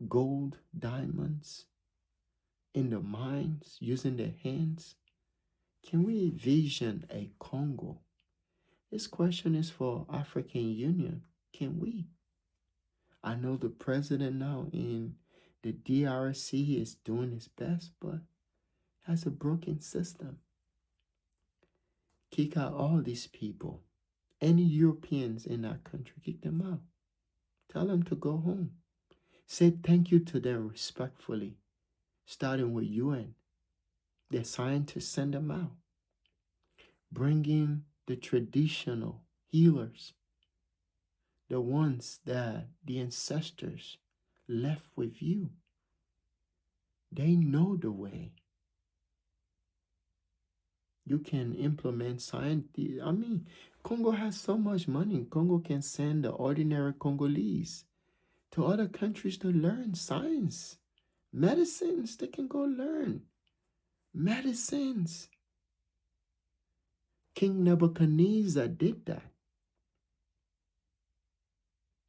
gold, diamonds in the mines using their hands. Can we envision a Congo? This question is for African Union. Can we? I know the president now in the DRC is doing his best, but has a broken system. Kick out all these people. Any Europeans in our country, kick them out. Tell them to go home. Say thank you to them respectfully, starting with UN. Their scientists, send them out. Bring in the traditional healers, the ones that the ancestors left with you. They know the way. You can implement science. I mean, Congo has so much money. Congo can send the ordinary Congolese to other countries to learn science. Medicines, they can go learn. Medicines. King Nebuchadnezzar did that.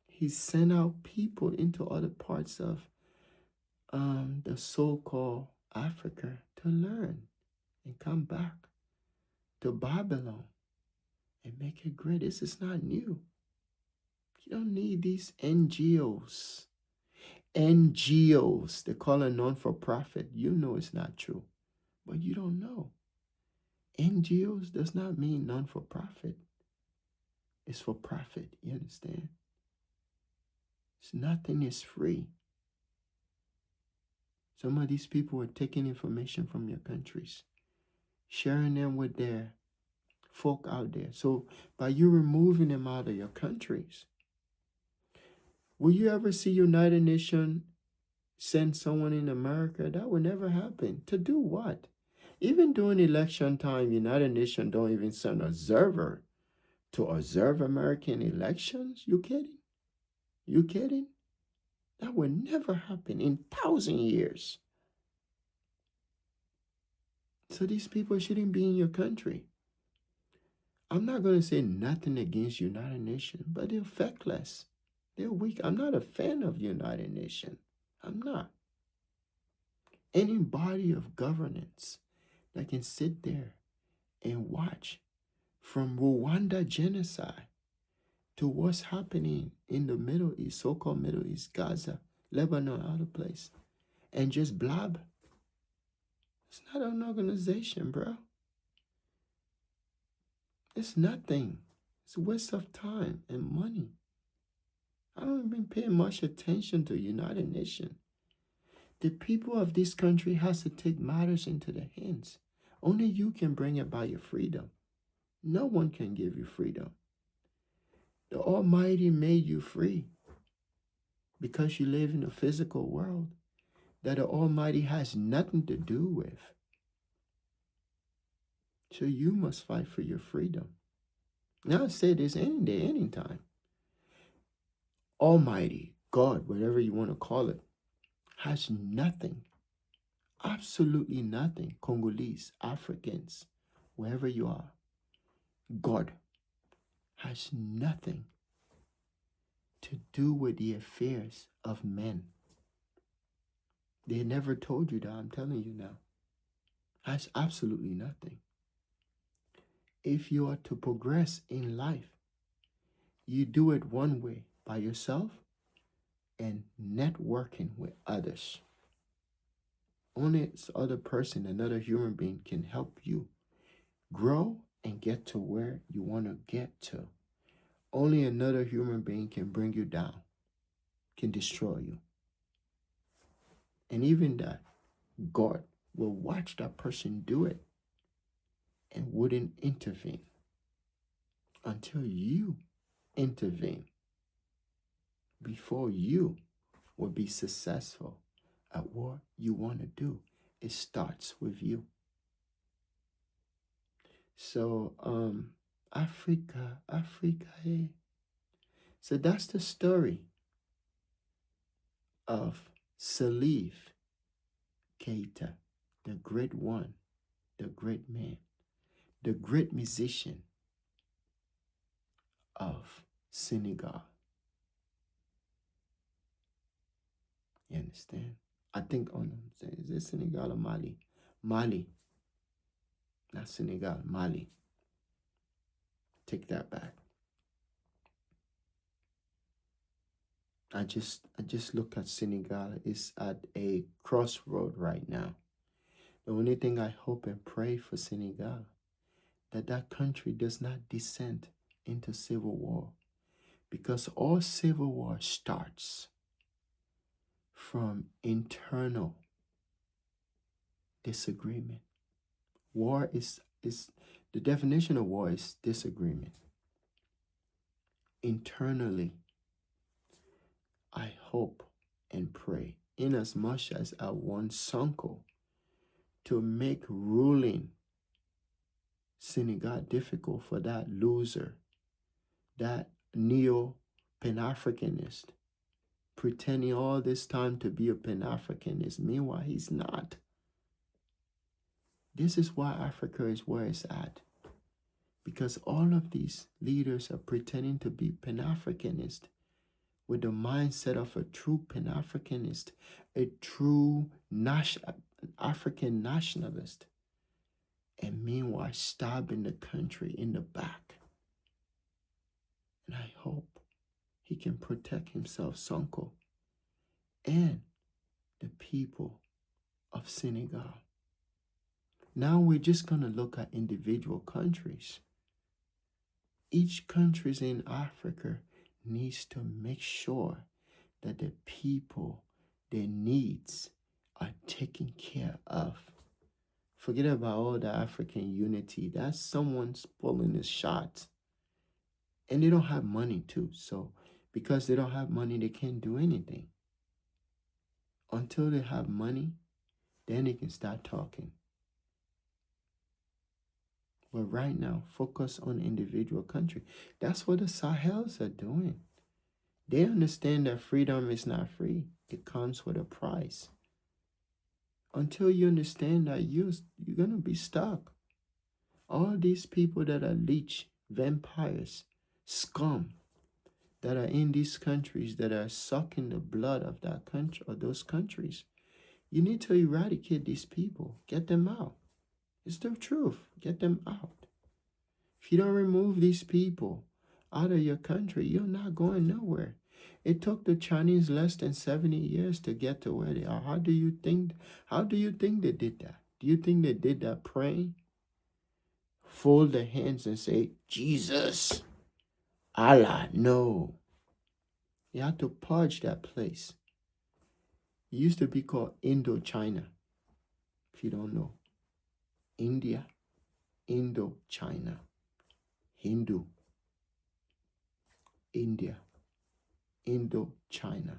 He sent out people into other parts of the so-called Africa to learn and come back to Babylon and make it great. This is not new. You don't need these NGOs. NGOs, they call it non-for-profit. You know it's not true, but you don't know. NGOs does not mean non-for-profit. It's for profit, you understand? Nothing is free. Some of these people are taking information from your countries, sharing them with their folk out there. So by you removing them out of your countries, will you ever see United Nations send someone in America? That would never happen. To do what? Even during election time, United Nations don't even send an observer to observe American elections. You kidding? You kidding? That would never happen in 1,000 years. So these people shouldn't be in your country. I'm not going to say nothing against United Nations, but they're feckless. They're weak. I'm not a fan of United Nations. I'm not. Any body of governance that can sit there and watch from Rwanda genocide to what's happening in the Middle East, so-called Middle East, Gaza, Lebanon, other place, and just blab. It's not an organization, bro. It's nothing. It's a waste of time and money. I don't even pay much attention to United Nations. The people of this country has to take matters into their hands. Only you can bring about your freedom. No one can give you freedom. The Almighty made you free because you live in a physical world that the Almighty has nothing to do with. So you must fight for your freedom. Now I say this any day, anytime. Almighty, God, whatever you want to call it, has nothing, absolutely nothing, Congolese, Africans, wherever you are, God has nothing to do with the affairs of men. They never told you that. I'm telling you now. Has absolutely nothing. If you are to progress in life, you do it one way, by yourself and networking with others. Only this other person, another human being, can help you grow and get to where you want to get to. Only another human being can bring you down. can destroy you. And even that, God will watch that person do it and wouldn't intervene until you intervene. Before you will be successful at what you want to do, it starts with you. So, Africa, hey. So that's the story of Salif Keita, the great one, the great man, the great musician of Senegal. You understand? I think is it Senegal or Mali? Mali. Not Senegal, Mali. Take that back. I just look at Senegal. It's at a crossroad right now. The only thing I hope and pray for Senegal, that country does not descend into civil war, because all civil war starts from internal disagreement. War is the definition of war is disagreement. Internally, I hope and pray, inasmuch as I want Sonko to make ruling Senegal difficult for that loser, that neo-Pan-Africanist, pretending all this time to be a Pan-Africanist. Meanwhile, he's not. This is why Africa is where it's at. Because all of these leaders are pretending to be Pan-Africanist with the mindset of a true Pan-Africanist, a true African nationalist, and meanwhile stabbing the country in the back. And I hope he can protect himself, Sonko, and the people of Senegal. Now we're just going to look at individual countries. Each country in Africa needs to make sure that the people, their needs are taken care of. Forget about all the African unity. That's someone's pulling his shots. And they don't have money too. So because they don't have money, they can't do anything. Until they have money, then they can start talking. But right now, focus on individual country. That's what the Sahels are doing. They understand that freedom is not free. It comes with a price. Until you understand that, you're going to be stuck. All these people that are leech, vampires, scum, that are in these countries, that are sucking the blood of that country or those countries, you need to eradicate these people. Get them out. It's the truth. Get them out. If you don't remove these people out of your country, you're not going nowhere. It took the Chinese less than 70 years to get to where they are. How do you think they did that? Do you think they did that praying? Fold their hands and say, Jesus, Allah, no. You had to purge that place. It used to be called Indochina, if you don't know. India, Indochina, Hindu, India, Indochina.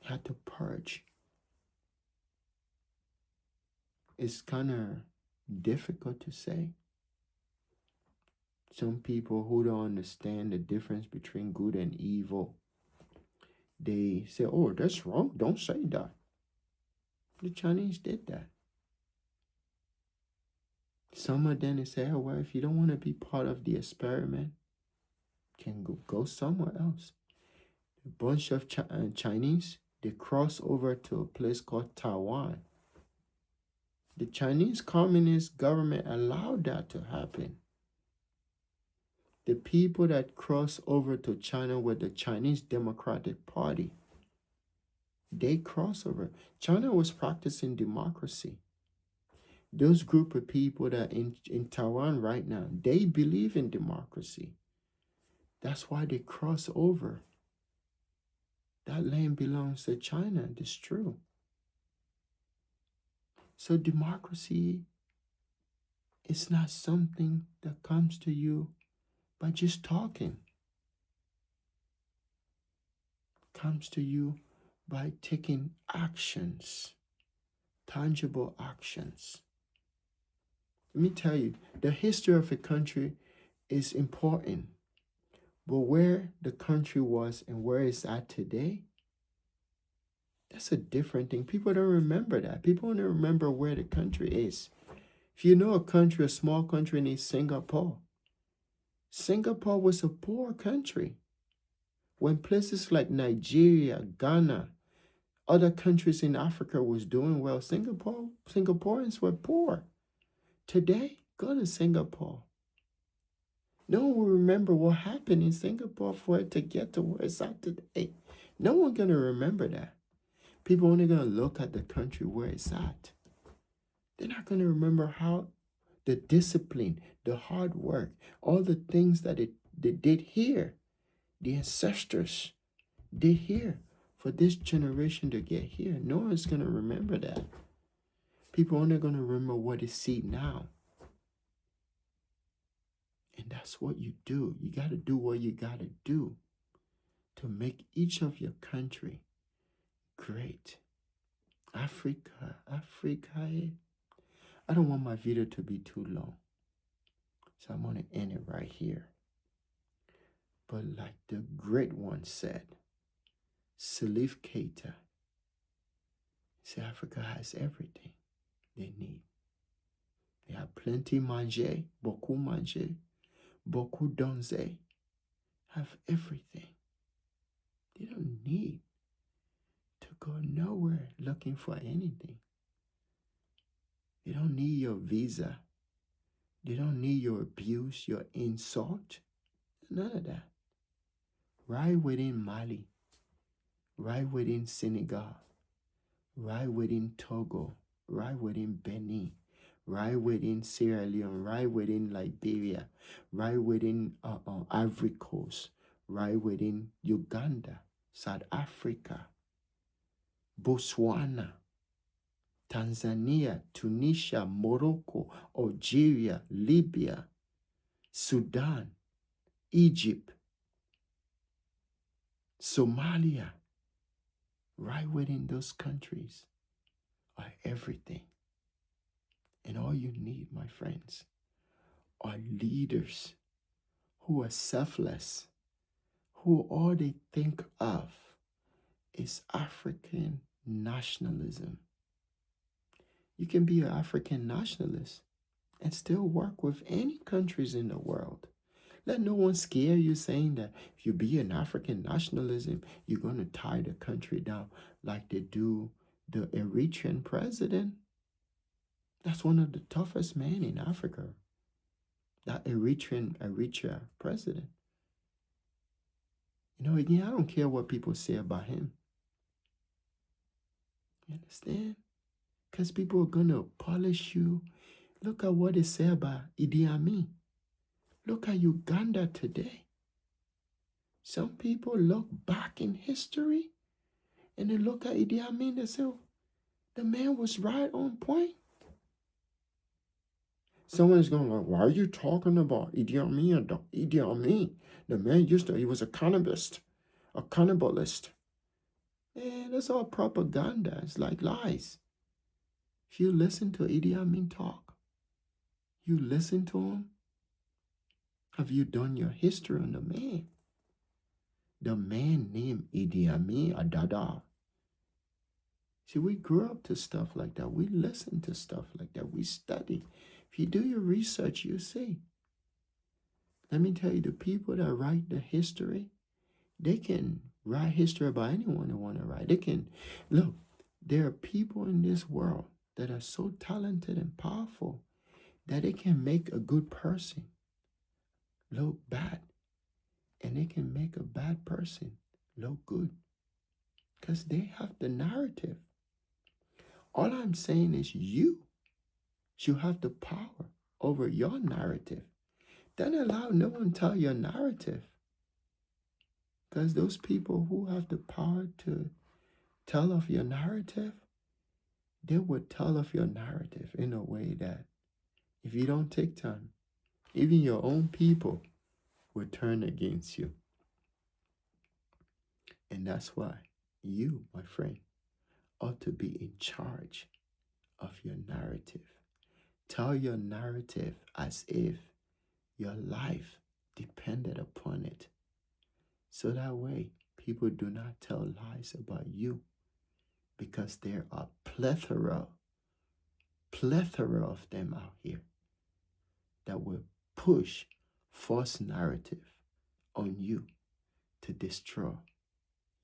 You had to purge. It's kind of difficult to say. Some people who don't understand the difference between good and evil, they say, oh, that's wrong. Don't say that. The Chinese did that. Some of them say, oh, well, if you don't want to be part of the experiment, can go somewhere else. A bunch of Chinese, they cross over to a place called Taiwan. The Chinese Communist government allowed that to happen. The people that crossed over to China with the Chinese Democratic Party, they crossed over. China was practicing democracy. Those group of people that in Taiwan right now, they believe in democracy. That's why they cross over. That land belongs to China. It's true. So democracy is not something that comes to you by just talking. It comes to you by taking actions, tangible actions. Let me tell you, the history of a country is important, but where the country was and where it's at today, that's a different thing. People don't remember that. People only remember where the country is. If you know a country, a small country named Singapore, Singapore was a poor country. When places like Nigeria, Ghana, other countries in Africa was doing well, Singaporeans were poor. Today, go to Singapore. No one will remember what happened in Singapore for it to get to where it's at today. No one's going to remember that. People only going to look at the country where it's at. They're not going to remember how the discipline, the hard work, all the things that they did here, the ancestors did here for this generation to get here. No one's going to remember that. People only going to remember what they see now. And that's what you do. You got to do what you got to do to make each of your country great. Africa. I don't want my video to be too long, so I'm going to end it right here. But like the great one said, Salif Keita, see, Africa has everything they need. They have plenty manger, beaucoup donze, have everything. They don't need to go nowhere looking for anything. They don't need your visa. They don't need your abuse, your insult. None of that. Right within Mali, right within Senegal, right within Togo, right within Benin, right within Sierra Leone, right within Liberia, right within Ivory Coast, right within Uganda, South Africa, Botswana, Tanzania, Tunisia, Morocco, Algeria, Libya, Sudan, Egypt, Somalia, right within those countries are everything. And all you need, my friends, are leaders who are selfless, who all they think of is African nationalism. You can be an African nationalist and still work with any countries in the world. Let no one scare you saying that if you be an African nationalism, you're going to tie the country down like they do the Eritrean president. That's one of the toughest men in Africa. That Eritrea president. You know, again, I don't care what people say about him. You understand? Because people are going to polish you. Look at what they say about Idi Amin. Look at Uganda today. Some people look back in history and they look at Idi Amin and say, oh, the man was right on point. Someone's going like, why are you talking about Idi Amin? Idi Amin, the man he was a cannibalist. Man, that's all propaganda. It's like lies. If you listen to Idi Amin talk, you listen to him, have you done your history on the man? The man named Idi Amin Adada. See, we grew up to stuff like that. We listen to stuff like that. We study. If you do your research, you see. Let me tell you, the people that write the history, they can write history about anyone they want to write. They can, look, there are people in this world that are so talented and powerful that they can make a good person look bad. And they can make a bad person look good. Because they have the narrative. All I'm saying is you should have the power over your narrative. Don't allow no one tell your narrative. Because those people who have the power to tell of your narrative, they would tell of your narrative in a way that if you don't take time, even your own people will turn against you. And that's why you, my friend, ought to be in charge of your narrative. Tell your narrative as if your life depended upon it. So that way, people do not tell lies about you, because there are plethora of them out here that will push false narrative on you to destroy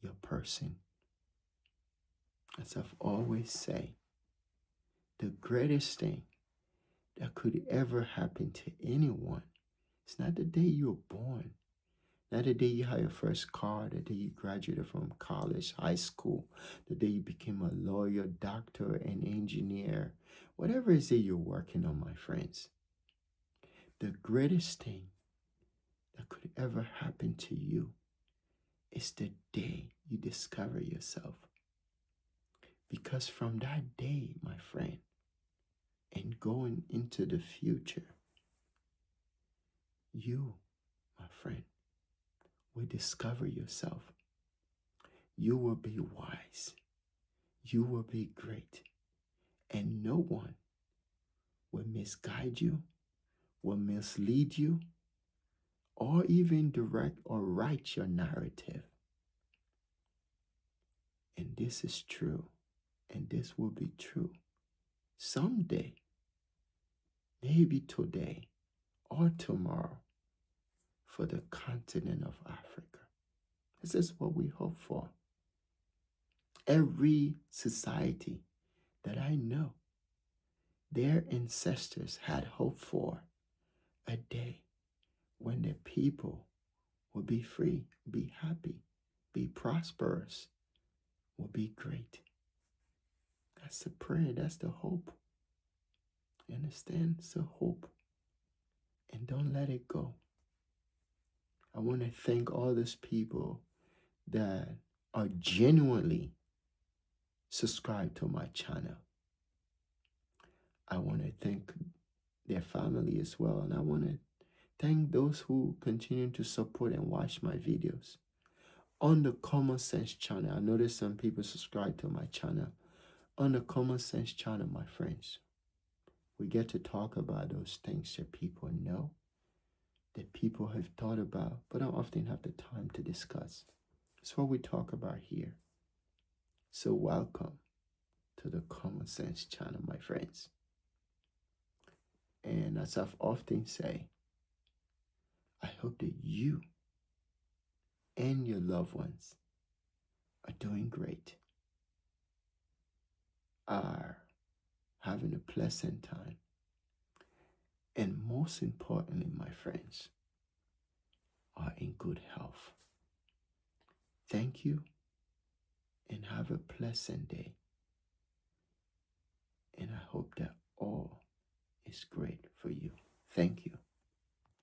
your person. As I've always say, the greatest thing that could ever happen to anyone is not the day you were born, not the day you had your first car, the day you graduated from college, high school, the day you became a lawyer, doctor, an engineer, whatever it is that you're working on, my friends. The greatest thing that could ever happen to you is the day you discover yourself. Because from that day, my friend, and going into the future, you, my friend, will discover yourself. You will be wise. You will be great. And no one will misguide you, will mislead you, or even direct or write your narrative. And this is true, and this will be true someday, maybe today or tomorrow, for the continent of Africa. This is what we hope for. Every society that I know, their ancestors had hoped for a day when the people will be free, be happy, be prosperous, will be great. That's the prayer, that's the hope. You understand? It's a hope. And don't let it go. I want to thank all those people that are genuinely subscribed to my channel. I want to thank their family as well. And I want to thank those who continue to support and watch my videos. On the Common Sense channel, I noticed some people subscribe to my channel. On the Common Sense channel, my friends, we get to talk about those things that people know, that people have thought about, but don't often have the time to discuss. It's what we talk about here. So welcome to the Common Sense channel, my friends. And as I've often say, I hope that you and your loved ones are doing great, are having a pleasant time, and most importantly, my friends, are in good health. Thank you, and have a pleasant day. And I hope that all is great for you. Thank you.